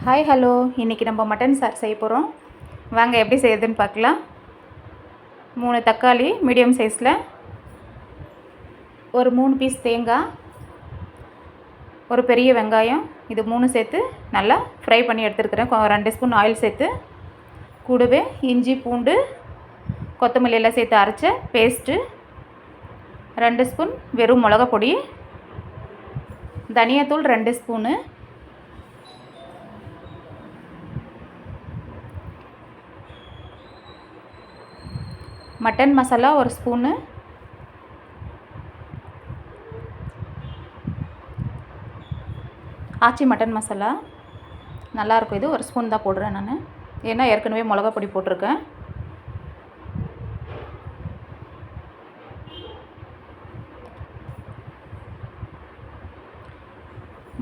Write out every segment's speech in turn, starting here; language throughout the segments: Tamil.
ஹாய் ஹலோ, இன்றைக்கி நம்ம மட்டன் சார் செய்ய போகிறோம். வாங்க எப்படி செய்யுதுன்னு பார்க்கலாம். 3 தக்காளி மீடியம் சைஸில், ஒரு 3 பீஸ் தேங்காய், ஒரு பெரிய வெங்காயம், இது 3 சேர்த்து நல்லா ஃப்ரை பண்ணி எடுத்துருக்கிறேன். 2 ஸ்பூன் ஆயில் சேர்த்து, கூடவே இஞ்சி பூண்டு கொத்தமல்லி எல்லாம் சேர்த்து அரைச்ச பேஸ்ட்டு, 2 ஸ்பூன் வெறும் மிளகா பொடி, தனியாத்தூள் 2 ஸ்பூனு, மட்டன் மசாலா 1 ஸ்பூனு, ஆச்சி மட்டன் மசாலா நல்லாயிருக்கும். இது 1 ஸ்பூன் தான் போடுறேன் நான், ஏன்னா ஏற்கனவே மிளகா பொடி போட்டிருக்கேன்.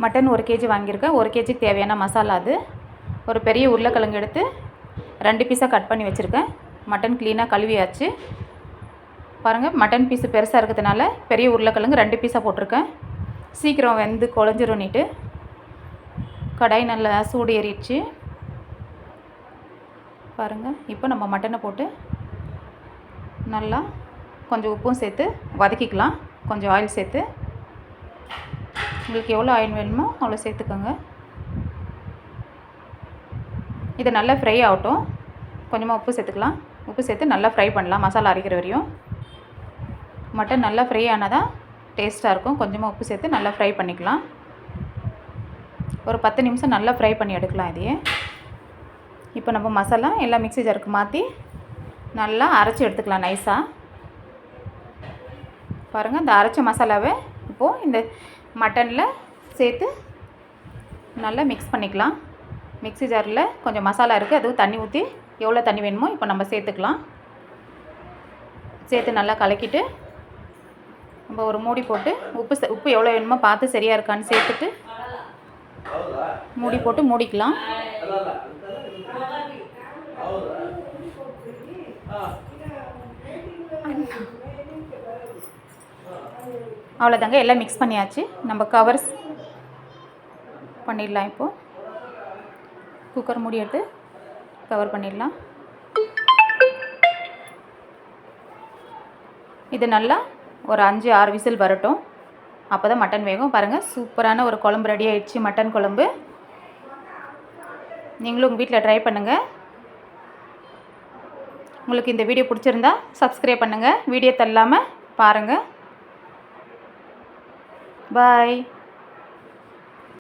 மட்டன் 1 கேஜி வாங்கியிருக்கேன். 1 கேஜிக்கு தேவையான மசாலா அது. ஒரு பெரிய உருளைக்கிழங்கு எடுத்து 2 பீஸாக கட் பண்ணி வச்சுருக்கேன். மட்டன் க்ளீனாக கழுவியாச்சு. பாருங்கள், மட்டன் பீஸு பெருசாக இருக்கிறதுனால பெரிய உருளைக்கிழங்கு 2 பீஸாக போட்டிருக்கேன். சீக்கிரம் வெந்து குழஞ்சிரும்னிட்டு கடாய் நல்லா சூடு ஏறிடுச்சு. பாருங்கள், இப்போ நம்ம மட்டனை போட்டு நல்லா கொஞ்சம் உப்பும் சேர்த்து வதக்கிக்கலாம். கொஞ்சம் ஆயில் சேர்த்து, உங்களுக்கு எவ்வளோ ஆயில் வேணுமோ அவ்வளோ சேர்த்துக்கோங்க. இது நல்லா ஃப்ரை ஆகட்டும். கொஞ்சமாக உப்பு சேர்த்துக்கலாம். உப்பு சேர்த்து நல்லா ஃப்ரை பண்ணலாம் மசாலா அரைக்கிற வரையும். மட்டன் நல்லா ஃப்ரை ஆனால் தான் டேஸ்ட்டாக இருக்கும். கொஞ்சமாக உப்பு சேர்த்து நல்லா ஃப்ரை பண்ணிக்கலாம். ஒரு 10 நிமிஷம் நல்லா ஃப்ரை பண்ணி எடுக்கலாம் இதையே. இப்போ நம்ம மசாலா எல்லாம் மிக்ஸி ஜாருக்கு மாற்றி நல்லா அரைச்சி எடுத்துக்கலாம் நைஸாக. பாருங்கள், இந்த அரைச்ச மசாலாவை இப்போது இந்த மட்டனில் சேர்த்து நல்லா மிக்ஸ் பண்ணிக்கலாம். மிக்ஸி ஜாரில் கொஞ்சம் மசாலா இருக்குது, அதுவும் தண்ணி ஊற்றி எவ்வளோ தண்ணி வேணுமோ இப்போ நம்ம சேர்த்துக்கலாம். சேர்த்து நல்லா கலக்கிட்டு நம்ம ஒரு மூடி போட்டு உப்பு எவ்வளோ வேணுமோ பார்த்து சரியாக இருக்கான்னு சேர்த்துட்டு மூடி போட்டு மூடிக்கலாம். அவ்வளோதாங்க, எல்லாம் மிக்ஸ் பண்ணியாச்சு. நம்ம கவர் பண்ணிடலாம். இப்போது குக்கர் மூடி எடுத்து கவர் பண்ணிடலாம். இது நல்லா ஒரு 5-6 விசில் வரட்டும். அப்போ தான் மட்டன் வேகும். பாருங்கள், சூப்பரான ஒரு குழம்பு ரெடி ஆகிடுச்சு, மட்டன் குழம்பு. நீங்களும் உங்கள் வீட்டில் ட்ரை பண்ணுங்கள். உங்களுக்கு இந்த வீடியோ பிடிச்சிருந்தா சப்ஸ்கிரைப் பண்ணுங்கள். வீடியோ தள்ளாமல் பாருங்கள். பாய்.